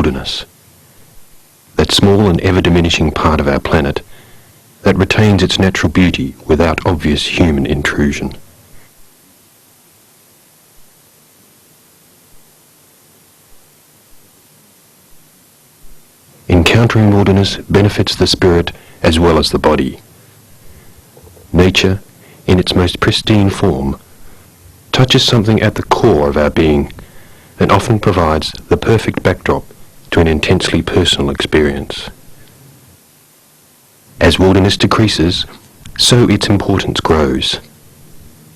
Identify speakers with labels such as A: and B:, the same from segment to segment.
A: wilderness. That small and ever-diminishing part of our planet that retains its natural beauty without obvious human intrusion. Encountering wilderness benefits the spirit as well as the body. Nature, in its most pristine form, touches something at the core of our being and often provides the perfect backdrop to an intensely personal experience. As wilderness decreases, so its importance grows.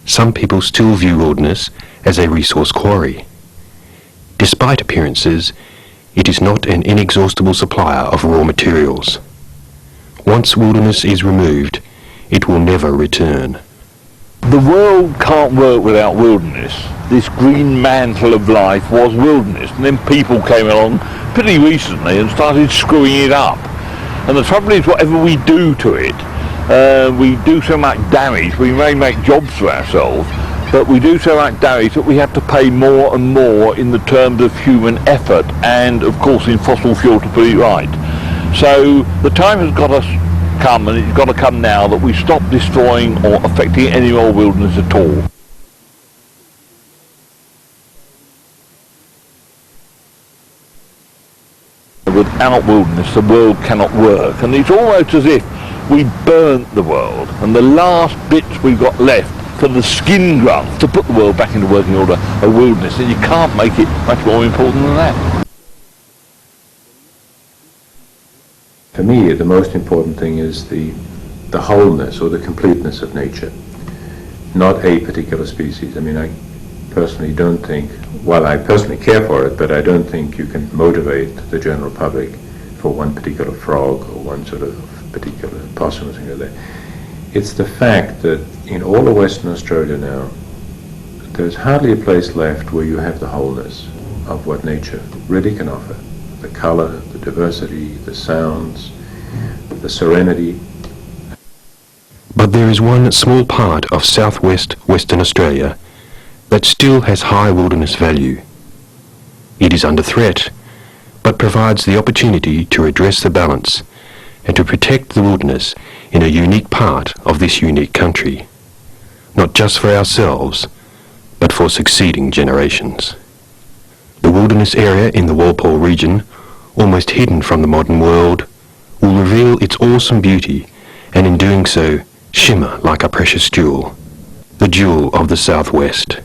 A: Some people still view wilderness as a resource quarry. Despite appearances, it is not an inexhaustible supplier of raw materials. Once wilderness is removed, it will never return.
B: The world can't work without wilderness. This green mantle of life was wilderness, and then people came along pretty recently and started screwing it up. And the trouble is, whatever we do to it, we do so much damage. We may make jobs for ourselves, but we do so much damage that we have to pay more and more in the terms of human effort and, of course, in fossil fuel to put it right. So the time has got to come, and it's got to come now, that we stop destroying or affecting any more wilderness at all. Without wilderness, the world cannot work, and it's almost as if we burnt the world, and the last bits we've got left for the skin grunt to put the world back into working order are wilderness, and you can't make it much more important than that.
C: For me, the most important thing is the wholeness or the completeness of nature, not a particular species. I mean, I personally don't think, well, I personally care for it, but I don't think you can motivate the general public for one particular frog or one sort of particular possum or something like that. It's the fact that in all of Western Australia now, there's hardly a place left where you have the wholeness of what nature really can offer. The colour, the diversity, the sounds, the serenity.
A: But there is one small part of southwest Western Australia that still has high wilderness value. It is under threat, but provides the opportunity to redress the balance and to protect the wilderness in a unique part of this unique country, not just for ourselves, but for succeeding generations. The wilderness area in the Walpole region, almost hidden from the modern world, will reveal its awesome beauty, and in doing so, shimmer like a precious jewel, the jewel of the southwest.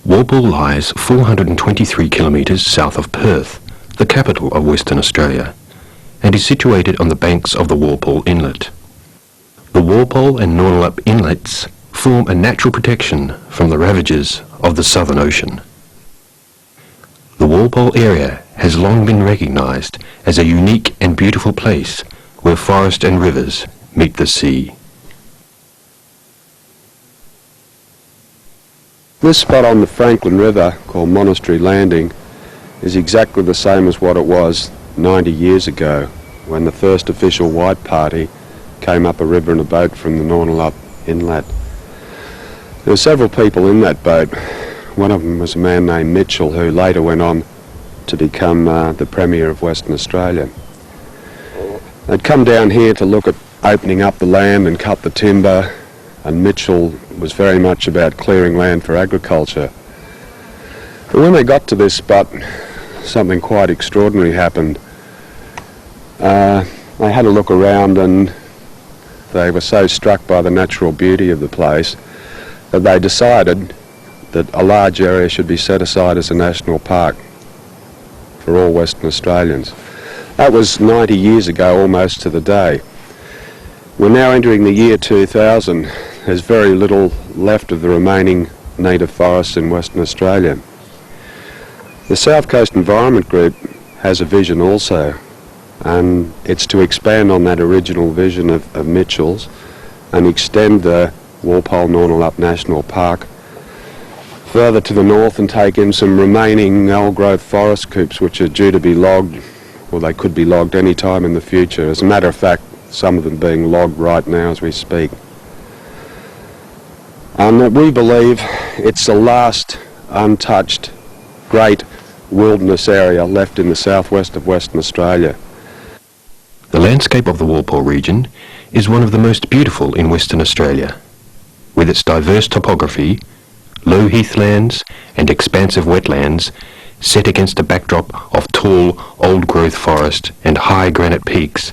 A: Walpole lies 423 kilometres south of Perth, the capital of Western Australia, and is situated on the banks of the Walpole Inlet. The Walpole and Nornalup inlets form a natural protection from the ravages of the Southern Ocean. The Walpole area has long been recognised as a unique and beautiful place where forest and rivers meet the sea.
D: This spot on the Franklin River, called Monastery Landing, is exactly the same as what it was 90 years ago, when the first official white party came up a river in a boat from the Nornalup Inlet. There were several people in that boat. One of them was a man named Mitchell, who later went on to become the Premier of Western Australia. They'd come down here to look at opening up the land and cut the timber, and Mitchell was very much about clearing land for agriculture. But when they got to this spot, something quite extraordinary happened. They had a look around, and they were so struck by the natural beauty of the place that they decided that a large area should be set aside as a national park for all Western Australians. That was 90 years ago, almost to the day. We're now entering the year 2000. There's very little left of the remaining native forests in Western Australia. The South Coast Environment Group has a vision also, and it's to expand on that original vision of Mitchell's and extend the Walpole Nornalup National Park further to the north and take in some remaining old-growth forest coops which are due to be logged, or they could be logged any time in the future. As a matter of fact, some of them being logged right now as we speak. And we believe it's the last untouched great wilderness area left in the southwest of Western Australia.
A: The landscape of the Walpole region is one of the most beautiful in Western Australia, with its diverse topography, low heathlands and expansive wetlands set against a backdrop of tall, old-growth forest and high granite peaks.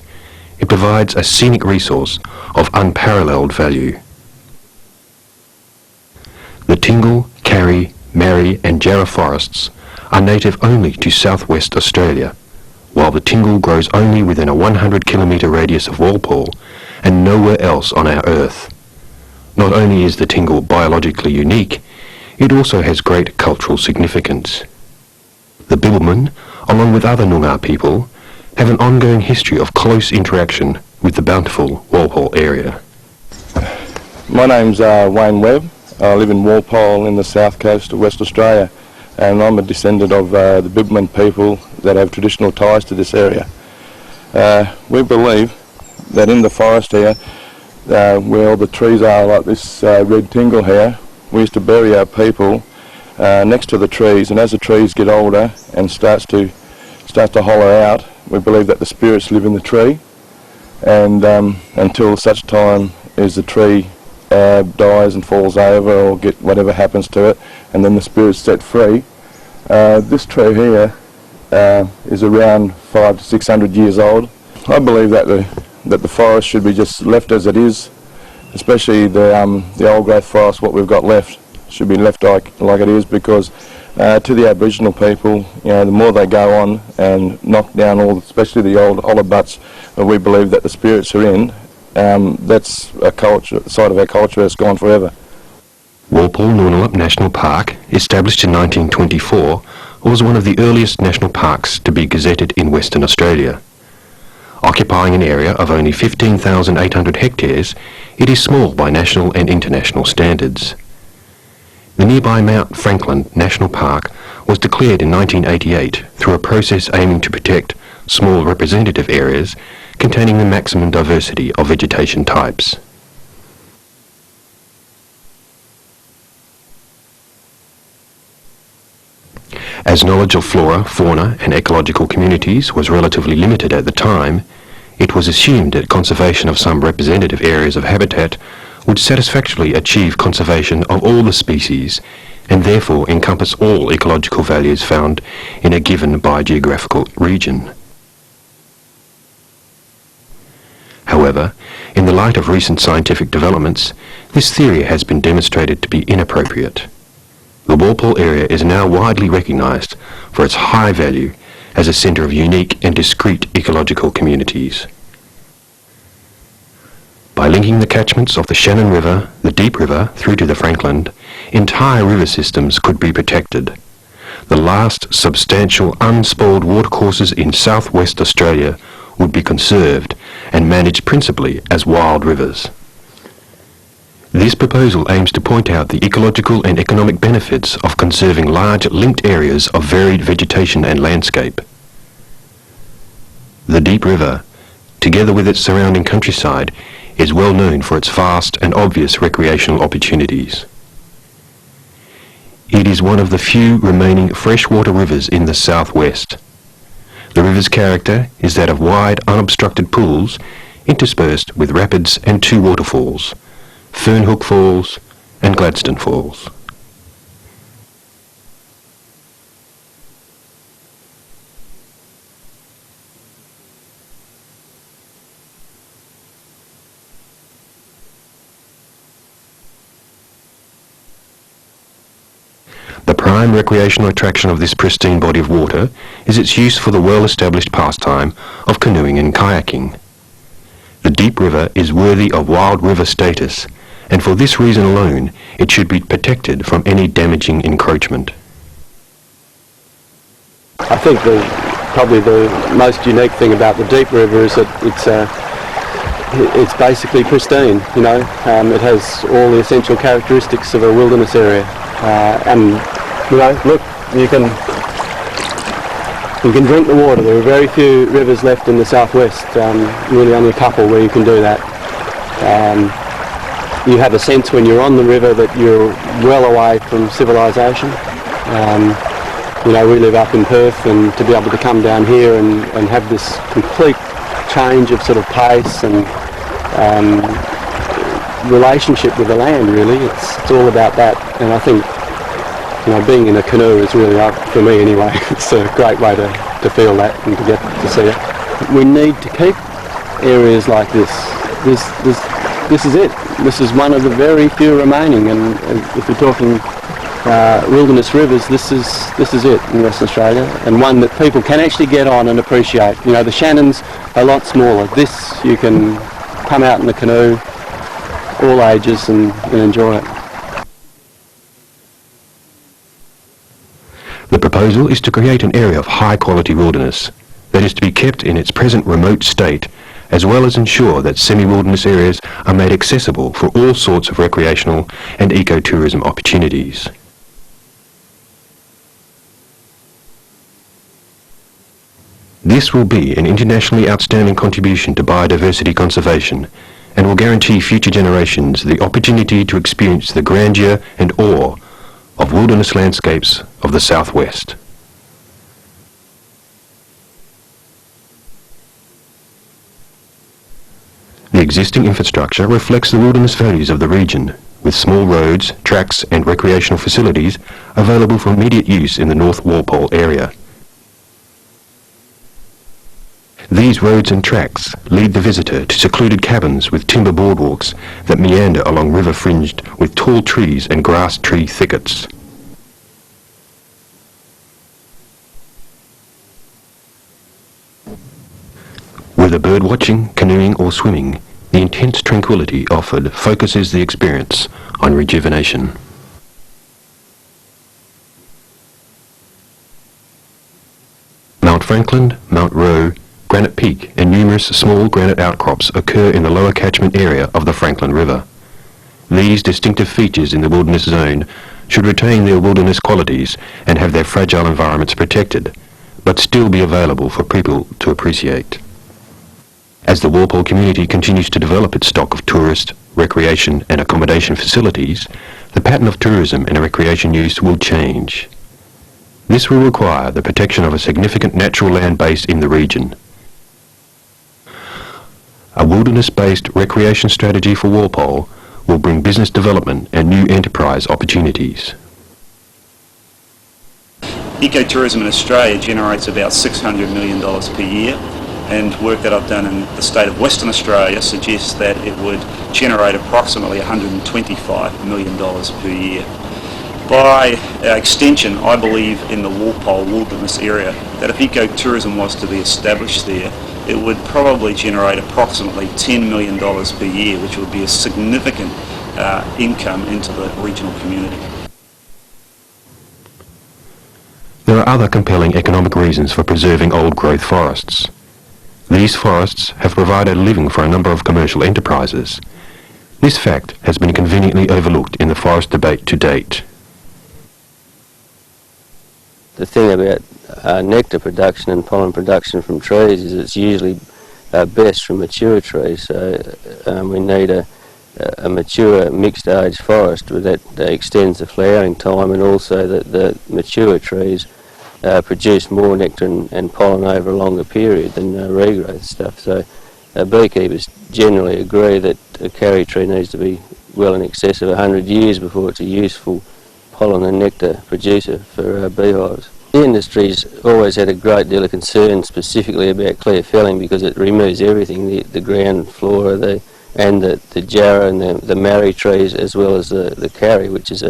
A: It provides a scenic resource of unparalleled value. The Tingle, Karri, Marri and Jarrah forests are native only to southwest Australia, while the Tingle grows only within a 100-kilometre radius of Walpole and nowhere else on our Earth. Not only is the Tingle biologically unique, it also has great cultural significance. The Bibbulmun, along with other Noongar people, have an ongoing history of close interaction with the bountiful Walpole area.
E: My name's Wayne Webb. I live in Walpole in the south coast of West Australia, and I'm a descendant of the Bibbulmun people that have traditional ties to this area. We believe that in the forest here, where all the trees are like this red tingle here, we used to bury our people next to the trees, and as the trees get older and starts to hollow out, we believe that the spirits live in the tree, and until such time as the tree dies and falls over or get whatever happens to it, and then the spirit's set free. This tree here is around 500 to 600 years old. I believe that the forest should be just left as it is, especially the old growth forest. What we've got left should be left like it is, because to the Aboriginal people, the more they go on and knock down especially the old olive butts that we believe that the spirits are in, that's a side of our culture that's gone forever.
A: Walpole Noonalip National Park, established in 1924, was one of the earliest national parks to be gazetted in Western Australia. Occupying an area of only 15,800 hectares, it is small by national and international standards. The nearby Mount Franklin National Park was declared in 1988 through a process aiming to protect small representative areas containing the maximum diversity of vegetation types. As knowledge of flora, fauna and ecological communities was relatively limited at the time, it was assumed that conservation of some representative areas of habitat would satisfactorily achieve conservation of all the species and therefore encompass all ecological values found in a given biogeographical region. However, in the light of recent scientific developments, this theory has been demonstrated to be inappropriate. The Walpole area is now widely recognised for its high value as a centre of unique and discrete ecological communities. By linking the catchments of the Shannon River, the Deep River, through to the Franklin, entire river systems could be protected. The last substantial unspoiled watercourses in southwest Australia would be conserved and managed principally as wild rivers. This proposal aims to point out the ecological and economic benefits of conserving large linked areas of varied vegetation and landscape. The Deep River, together with its surrounding countryside, is well known for its vast and obvious recreational opportunities. It is one of the few remaining freshwater rivers in the southwest. The river's character is that of wide, unobstructed pools interspersed with rapids and two waterfalls, Fernhook Falls and Gladstone Falls. The prime recreational attraction of this pristine body of water is its use for the well-established pastime of canoeing and kayaking. The Deep River is worthy of wild river status, and for this reason alone it should be protected from any damaging encroachment.
D: I think probably the most unique thing about the Deep River is that it's basically pristine. It has all the essential characteristics of a wilderness area, and look, you can drink the water. There are very few rivers left in the southwest, really only a couple where you can do that. You have a sense when you're on the river that you're well away from civilization, You know, we live up in Perth, and to be able to come down here and have this complete change of sort of pace and relationship with the land, really, it's all about that. And I think, you know, being in a canoe is really, for me anyway, it's a great way to feel that and to get to see it. We need to keep areas like this. This is it. This is one of the very few remaining, and if you're talking wilderness rivers, this is it in Western Australia, and one that people can actually get on and appreciate. You know, the Shannon's a lot smaller. This, you can come out in the canoe, all ages, and enjoy it.
A: The proposal is to create an area of high quality wilderness that is to be kept in its present remote state, as well as ensure that semi-wilderness areas are made accessible for all sorts of recreational and ecotourism opportunities. This will be an internationally outstanding contribution to biodiversity conservation and will guarantee future generations the opportunity to experience the grandeur and awe of wilderness landscapes of the southwest. The existing infrastructure reflects the wilderness values of the region, with small roads, tracks and recreational facilities available for immediate use in the North Walpole area. These roads and tracks lead the visitor to secluded cabins with timber boardwalks that meander along river fringed with tall trees and grass tree thickets. Whether bird watching, canoeing or swimming, the intense tranquility offered focuses the experience on rejuvenation. Mount Franklin, Mount Roe, Granite Peak and numerous small granite outcrops occur in the lower catchment area of the Franklin River. These distinctive features in the wilderness zone should retain their wilderness qualities and have their fragile environments protected, but still be available for people to appreciate. As the Walpole community continues to develop its stock of tourist, recreation and accommodation facilities, the pattern of tourism and recreation use will change. This will require the protection of a significant natural land base in the region. A wilderness-based recreation strategy for Walpole will bring business development and new enterprise opportunities.
F: Ecotourism in Australia generates about $600 million per year, and work that I've done in the state of Western Australia suggests that it would generate approximately $125 million per year. By extension, I believe in the Walpole Wilderness area that if ecotourism was to be established there, it would probably generate approximately $10 million per year, which would be a significant income into the regional community.
A: There are other compelling economic reasons for preserving old-growth forests. These forests have provided a living for a number of commercial enterprises. This fact has been conveniently overlooked in the forest debate to date.
G: The thing about nectar production and pollen production from trees is it's usually best from mature trees. So we need a mature mixed age forest that extends the flowering time, and also that the mature trees produce more nectar and pollen over a longer period than regrowth stuff. So beekeepers generally agree that a carry tree needs to be well in excess of 100 years before it's a useful pollen and nectar producer for beehives. The industry's always had a great deal of concern specifically about clear felling because it removes everything, the ground flora, the jarrah and the marri trees, as well as the carry, which is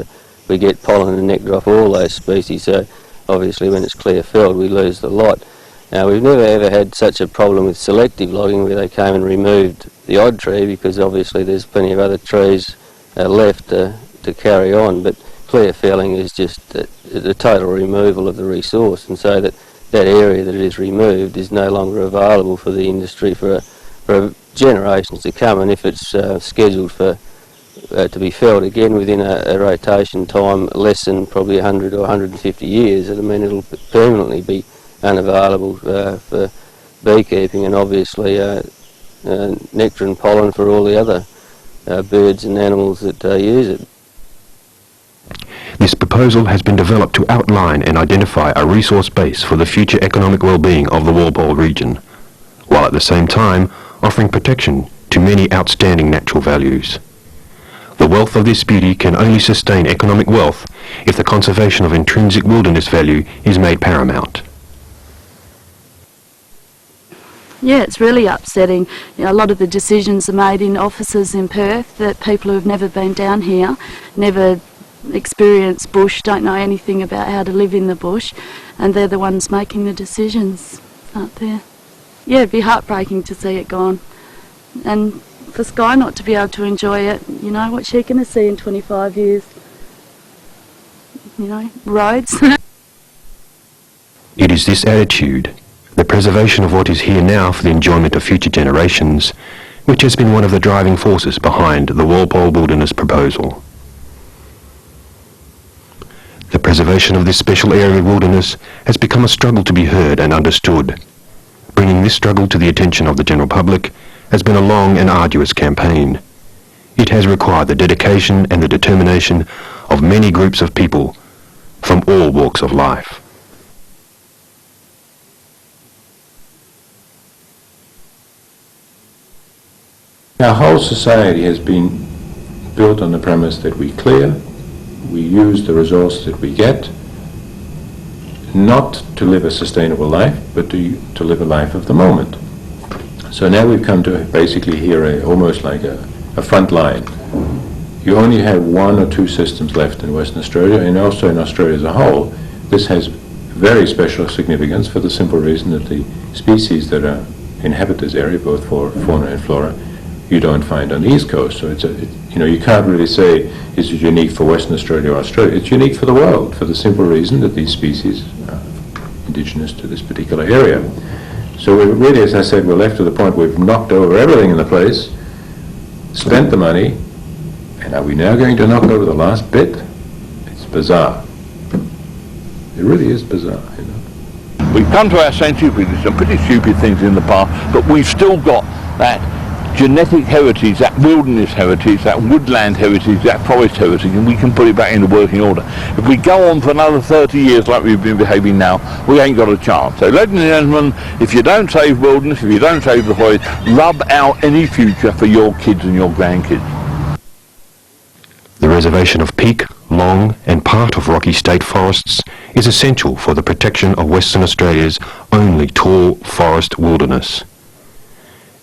G: we get pollen and nectar off all those species. So obviously when it's clear felled we lose the lot. Now we've never ever had such a problem with selective logging where they came and removed the odd tree, because obviously there's plenty of other trees left to carry on, but clear felling is just the total removal of the resource, and so that area that is removed is no longer available for the industry for generations to come. And if it's scheduled for to be felled again within a rotation time less than probably 100 or 150 years, I mean it'll permanently be unavailable for beekeeping, and obviously nectar and pollen for all the other birds and animals that use it.
A: This proposal proposal has been developed to outline and identify a resource base for the future economic well-being of the Walpole region, while at the same time offering protection to many outstanding natural values. The wealth of this beauty can only sustain economic wealth if the conservation of intrinsic wilderness value is made paramount.
H: Yeah, it's really upsetting. You know, a lot of the decisions are made in offices in Perth that people who have never been down here, never experienced bush, don't know anything about how to live in the bush, and they're the ones making the decisions, aren't there? Yeah, it'd be heartbreaking to see it gone. And for Sky not to be able to enjoy it, you know, what's she going to see in 25 years? You know, roads.
A: It is this attitude, the preservation of what is here now for the enjoyment of future generations, which has been one of the driving forces behind the Walpole Wilderness proposal. The preservation of this special area of wilderness has become a struggle to be heard and understood. Bringing this struggle to the attention of the general public has been a long and arduous campaign. It has required the dedication and the determination of many groups of people from all walks of life.
C: Our whole society has been built on the premise that we clear, we use the resources that we get, not to live a sustainable life, but to live a life of the moment. So now we've come to basically here almost like a front line. You only have one or two systems left in Western Australia, and also in Australia as a whole. This has very special significance for the simple reason that the species that inhabit this area, both for fauna and flora, you don't find on the East Coast. So you can't really say, is it unique for Western Australia or Australia? It's unique for the world, for the simple reason that these species are indigenous to this particular area. So we really, as I said, we're left to the point we've knocked over everything in the place, spent the money, and are we now going to knock over the last bit? It's bizarre. It really is bizarre, you know.
B: We've come to our century with some pretty stupid things in the past, but we've still got that genetic heritage, that wilderness heritage, that woodland heritage, that forest heritage, and we can put it back into working order. If we go on for another 30 years like we've been behaving now, we ain't got a chance. So ladies and gentlemen, if you don't save wilderness, if you don't save the forest, rub out any future for your kids and your grandkids.
A: The reservation of peak, long and part of rocky state forests is essential for the protection of Western Australia's only tall forest wilderness.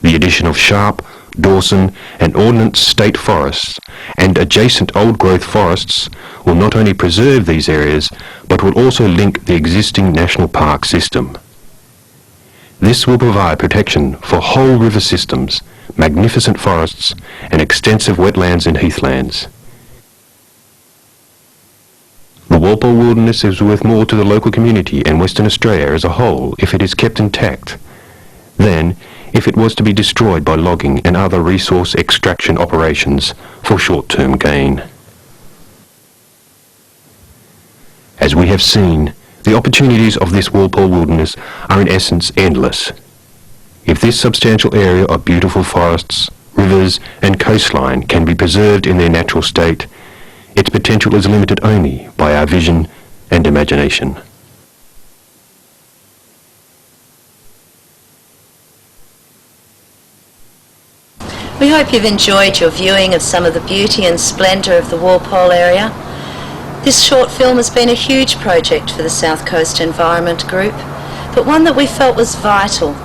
A: The addition of Sharp, Dawson and Ordnance State Forests and adjacent old-growth forests will not only preserve these areas, but will also link the existing national park system. This will provide protection for whole river systems, magnificent forests and extensive wetlands and heathlands. The Walpole Wilderness is worth more to the local community and Western Australia as a whole if it is kept intact than if it was to be destroyed by logging and other resource extraction operations for short-term gain. As we have seen, the opportunities of this Walpole Wilderness are in essence endless. If this substantial area of beautiful forests, rivers and coastline can be preserved in their natural state, its potential is limited only by our vision and imagination.
I: We hope you've enjoyed your viewing of some of the beauty and splendour of the Walpole area. This short film has been a huge project for the South Coast Environment Group, but one that we felt was vital,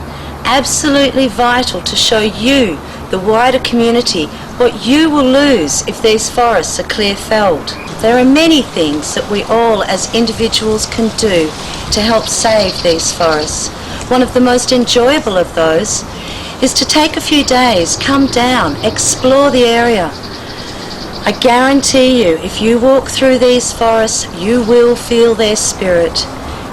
I: absolutely vital to show you, the wider community, what you will lose if these forests are clear-felled. There are many things that we all as individuals can do to help save these forests. One of the most enjoyable of those is to take a few days, come down, explore the area. I guarantee you, if you walk through these forests, you will feel their spirit.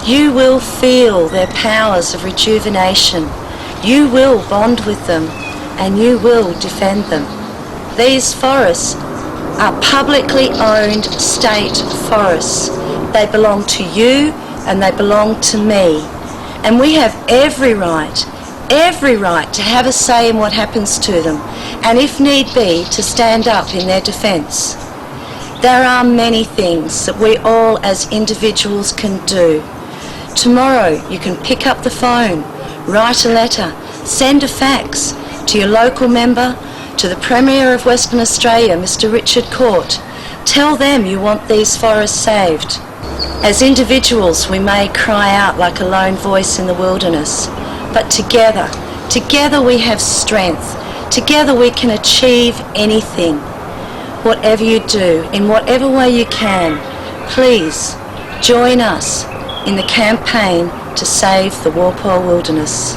I: You will feel their powers of rejuvenation. You will bond with them, and you will defend them. These forests are publicly owned state forests. They belong to you, and they belong to me. And we have every right to have a say in what happens to them, and if need be, to stand up in their defence. There are many things that we all as individuals can do. Tomorrow you can pick up the phone, write a letter, send a fax to your local member, to the Premier of Western Australia, Mr. Richard Court. Tell them you want these forests saved. As individuals we may cry out like a lone voice in the wilderness, but together we have strength. Together we can achieve anything. Whatever you do, in whatever way you can, please join us in the campaign to save the Walpole Wilderness.